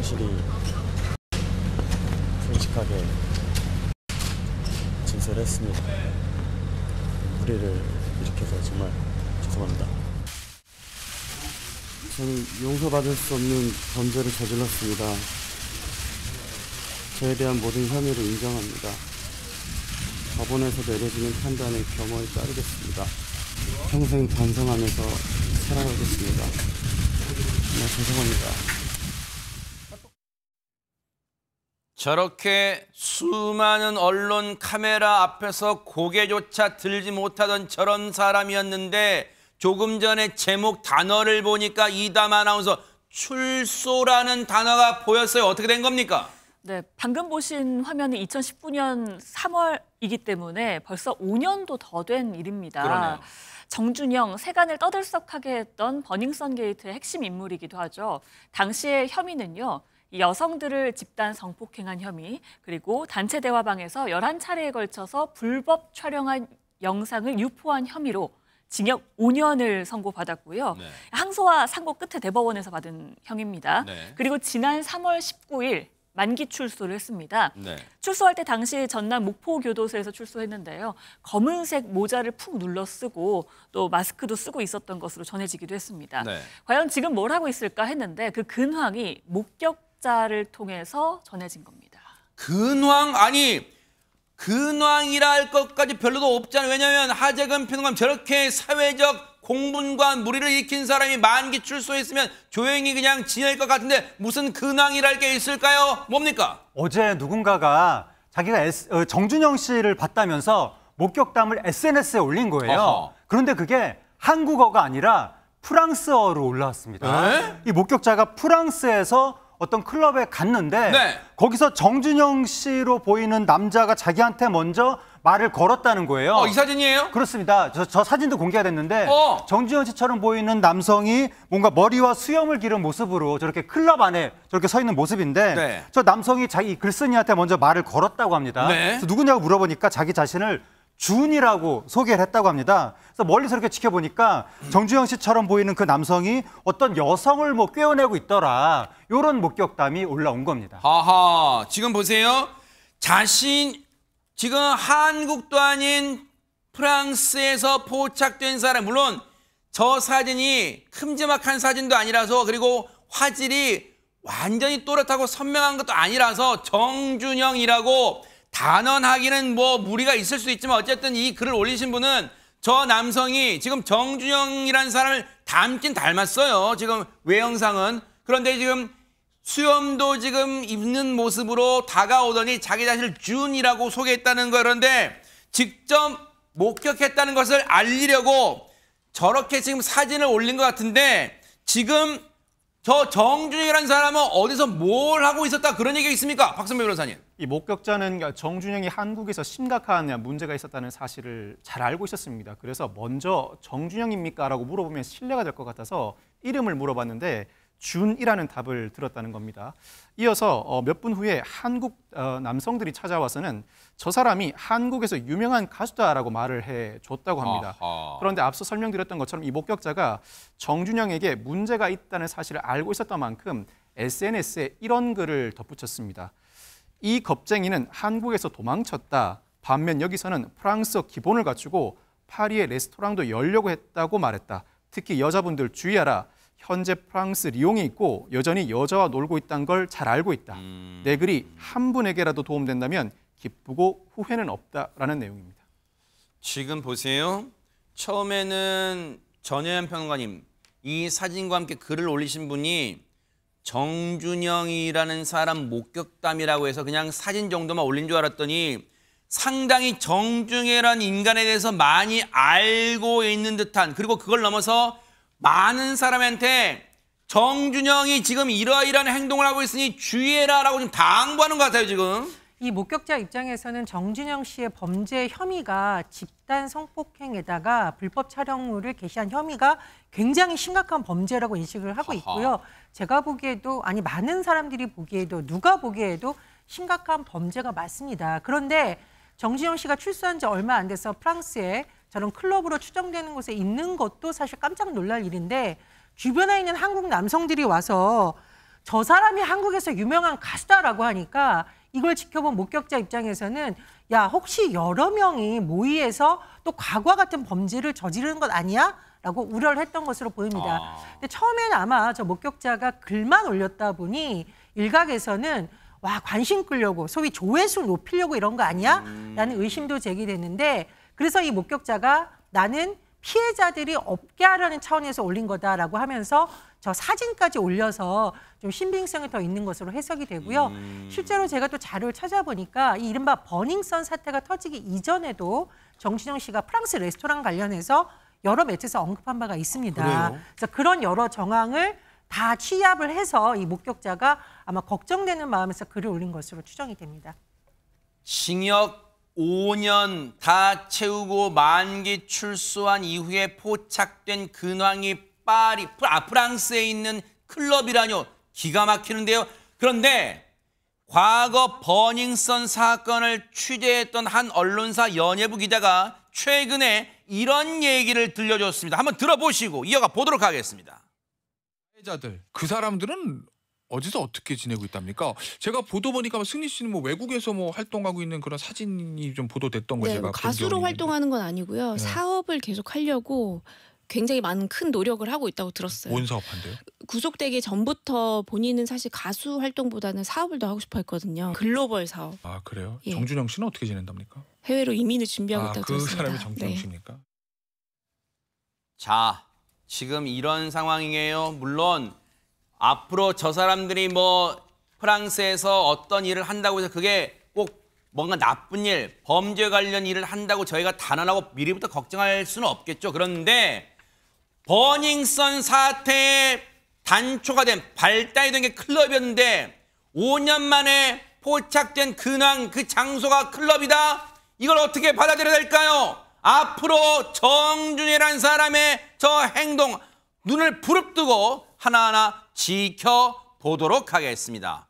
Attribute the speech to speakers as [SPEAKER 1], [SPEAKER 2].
[SPEAKER 1] 성실히 솔직하게 진술을 했습니다. 무리를 일으켜서 정말 죄송합니다. 저는 용서받을 수 없는 범죄를 저질렀습니다. 저에 대한 모든 혐의를 인정합니다. 법원에서 내려지는 판단에 겸허히 따르겠습니다. 평생 반성하면서 살아가겠습니다. 정말 죄송합니다.
[SPEAKER 2] 저렇게 수많은 언론 카메라 앞에서 고개조차 들지 못하던 저런 사람이었는데 조금 전에 제목 단어를 보니까 이담 아나운서 출소라는 단어가 보였어요. 어떻게 된 겁니까?
[SPEAKER 3] 네, 방금 보신 화면이 2019년 3월이기 때문에 벌써 5년도 더 된 일입니다.
[SPEAKER 2] 그러네요.
[SPEAKER 3] 정준영, 세간을 떠들썩하게 했던 버닝썬 게이트의 핵심 인물이기도 하죠. 당시의 혐의는요. 이 여성들을 집단 성폭행한 혐의, 그리고 단체 대화방에서 11차례에 걸쳐서 불법 촬영한 영상을 유포한 혐의로 징역 5년을 선고받았고요.
[SPEAKER 2] 네.
[SPEAKER 3] 항소와 상고 끝에 대법원에서 받은 형입니다.
[SPEAKER 2] 네.
[SPEAKER 3] 그리고 지난 3월 19일 만기 출소를 했습니다.
[SPEAKER 2] 네.
[SPEAKER 3] 출소할 때 당시 전남 목포교도소에서 출소했는데요. 검은색 모자를 푹 눌러 쓰고 또 마스크도 쓰고 있었던 것으로 전해지기도 했습니다.
[SPEAKER 2] 네.
[SPEAKER 3] 과연 지금 뭘 하고 있을까 했는데 그 근황이 목격자를 통해서 전해진 겁니다.
[SPEAKER 2] 근황? 아니 근황이라 할 것까지 별로도 없잖아요. 왜냐하면 하재근 평론가님 저렇게 사회적 공분과 무리를 일으킨 사람이 만기 출소했으면 조용히 그냥 지낼 것 같은데 무슨 근황이랄 게 있을까요? 뭡니까?
[SPEAKER 4] 어제 누군가가 자기가 정준영 씨를 봤다면서 목격담을 SNS에 올린 거예요.
[SPEAKER 2] 어허.
[SPEAKER 4] 그런데 그게 한국어가 아니라 프랑스어로 올라왔습니다.
[SPEAKER 2] 에?
[SPEAKER 4] 이 목격자가 프랑스에서 어떤 클럽에 갔는데
[SPEAKER 2] 네.
[SPEAKER 4] 거기서 정준영 씨로 보이는 남자가 자기한테 먼저 말을 걸었다는 거예요.
[SPEAKER 2] 이 사진이에요?
[SPEAKER 4] 그렇습니다. 저 사진도 공개가 됐는데 정준영 씨처럼 보이는 남성이 뭔가 머리와 수염을 기른 모습으로 저렇게 클럽 안에 저렇게 서 있는 모습인데
[SPEAKER 2] 네.
[SPEAKER 4] 저 남성이 자기 글쓴이한테 먼저 말을 걸었다고 합니다.
[SPEAKER 2] 네.
[SPEAKER 4] 그래서 누구냐고 물어보니까 자기 자신을 준이라고 소개를 했다고 합니다. 그래서 멀리서 이렇게 지켜보니까 정준영 씨처럼 보이는 그 남성이 어떤 여성을 뭐 꿰어내고 있더라. 이런 목격담이 올라온 겁니다.
[SPEAKER 2] 하하, 지금 보세요. 지금 한국도 아닌 프랑스에서 포착된 사람, 물론 저 사진이 큼지막한 사진도 아니라서 그리고 화질이 완전히 또렷하고 선명한 것도 아니라서 정준영이라고 단언하기는 뭐 무리가 있을 수 있지만 어쨌든 이 글을 올리신 분은 저 남성이 지금 정준영이라는 사람을 닮긴 닮았어요. 지금 외형상은. 그런데 지금 수염도 지금 입는 모습으로 다가오더니 자기 자신을 준이라고 소개했다는 거. 그런데 직접 목격했다는 것을 알리려고 저렇게 지금 사진을 올린 것 같은데 지금 저 정준영이라는 사람은 어디서 뭘 하고 있었다 그런 얘기가 있습니까? 박선배 변호사님.
[SPEAKER 5] 이 목격자는 정준영이 한국에서 심각한 문제가 있었다는 사실을 잘 알고 있었습니다. 그래서 먼저 정준영입니까? 라고 물어보면 신뢰가 될 것 같아서 이름을 물어봤는데 준이라는 답을 들었다는 겁니다. 이어서 몇 분 후에 한국 남성들이 찾아와서는 저 사람이 한국에서 유명한 가수다라고 말을 해줬다고 합니다.
[SPEAKER 2] 아하.
[SPEAKER 5] 그런데 앞서 설명드렸던 것처럼 이 목격자가 정준영에게 문제가 있다는 사실을 알고 있었던 만큼 SNS에 이런 글을 덧붙였습니다. 이 겁쟁이는 한국에서 도망쳤다. 반면 여기서는 프랑스어 기본을 갖추고 파리의 레스토랑도 열려고 했다고 말했다. 특히 여자분들 주의하라. 현재 프랑스 리옹에 있고 여전히 여자와 놀고 있다는 걸 잘 알고 있다. 내 글이 한 분에게라도 도움된다면 기쁘고 후회는 없다라는 내용입니다.
[SPEAKER 2] 지금 보세요. 처음에는 전혜연 평론가님, 이 사진과 함께 글을 올리신 분이 정준영이라는 사람 목격담이라고 해서 그냥 사진 정도만 올린 줄 알았더니 상당히 정준영이라는 인간에 대해서 많이 알고 있는 듯한, 그리고 그걸 넘어서 많은 사람한테 정준영이 지금 이러이러한 행동을 하고 있으니 주의해라라고 좀 당부하는 것 같아요, 지금.
[SPEAKER 6] 이 목격자 입장에서는 정준영 씨의 범죄 혐의가 집단 성폭행에다가 불법 촬영물을 게시한 혐의가 굉장히 심각한 범죄라고 인식을 하고 있고요. 제가 보기에도, 아니 많은 사람들이 보기에도, 누가 보기에도 심각한 범죄가 맞습니다. 그런데 정준영 씨가 출소한 지 얼마 안 돼서 프랑스에 저런 클럽으로 추정되는 곳에 있는 것도 사실 깜짝 놀랄 일인데, 주변에 있는 한국 남성들이 와서 저 사람이 한국에서 유명한 가수다라고 하니까 이걸 지켜본 목격자 입장에서는 야, 혹시 여러 명이 모의해서 또 과거와 같은 범죄를 저지르는 것 아니야? 라고 우려를 했던 것으로 보입니다. 근데 처음에는 아마 저 목격자가 글만 올렸다 보니 일각에서는 와, 관심 끌려고 소위 조회수를 높이려고 이런 거 아니야? 라는 의심도 제기됐는데 그래서 이 목격자가 나는 피해자들이 없게 하려는 차원에서 올린 거다라고 하면서 저 사진까지 올려서 좀 신빙성이 더 있는 것으로 해석이 되고요. 실제로 제가 또 자료를 찾아보니까 이 이른바 버닝썬 사태가 터지기 이전에도 정준영 씨가 프랑스 레스토랑 관련해서 여러 매체에서 언급한 바가 있습니다.
[SPEAKER 2] 그래요?
[SPEAKER 6] 그래서 그런 여러 정황을 다 취합을 해서 이 목격자가 아마 걱정되는 마음에서 글을 올린 것으로 추정이 됩니다.
[SPEAKER 2] 징역 5년 다 채우고 만기 출소한 이후에 포착된 근황이 프랑스에 있는 클럽이라뇨. 기가 막히는데요. 그런데 과거 버닝썬 사건을 취재했던 한 언론사 연예부 기자가 최근에 이런 얘기를 들려줬습니다. 한번 들어보시고 이어가 보도록 하겠습니다.
[SPEAKER 7] 피해자들, 그 사람들은 어디서 어떻게 지내고 있답니까? 제가 보도 보니까 승리 씨는 뭐 외국에서 뭐 활동하고 있는 그런 사진이 좀 보도됐던 거
[SPEAKER 8] 네,
[SPEAKER 7] 제가
[SPEAKER 8] 뭐
[SPEAKER 7] 본
[SPEAKER 8] 가수로
[SPEAKER 7] 기억이
[SPEAKER 8] 활동하는 건 아니고요.
[SPEAKER 7] 네.
[SPEAKER 8] 사업을 계속 하려고 굉장히 많은 큰 노력을 하고 있다고 들었어요.
[SPEAKER 7] 뭔 사업한대요?
[SPEAKER 8] 구속되기 전부터 본인은 사실 가수 활동보다는 사업을 더 하고 싶어 했거든요. 글로벌 사업.
[SPEAKER 7] 아 그래요?
[SPEAKER 8] 예.
[SPEAKER 7] 정준영 씨는 어떻게 지낸답니까?
[SPEAKER 8] 해외로 이민을 준비하고 있다고
[SPEAKER 7] 그
[SPEAKER 8] 들었습니다.
[SPEAKER 7] 사람이 정준영
[SPEAKER 8] 네.
[SPEAKER 7] 씨입니까?
[SPEAKER 2] 자, 지금 이런 상황이에요. 물론 앞으로 저 사람들이 뭐 프랑스에서 어떤 일을 한다고 해서 그게 꼭 뭔가 나쁜 일, 범죄 관련 일을 한다고 저희가 단언하고 미리부터 걱정할 수는 없겠죠. 그런데 버닝썬 사태의 단초가 된 발단이 된 게 클럽이었는데 5년 만에 포착된 근황, 그 장소가 클럽이다? 이걸 어떻게 받아들여야 될까요? 앞으로 정준이라는 사람의 저 행동 눈을 부릅뜨고 하나하나 지켜보도록 하겠습니다.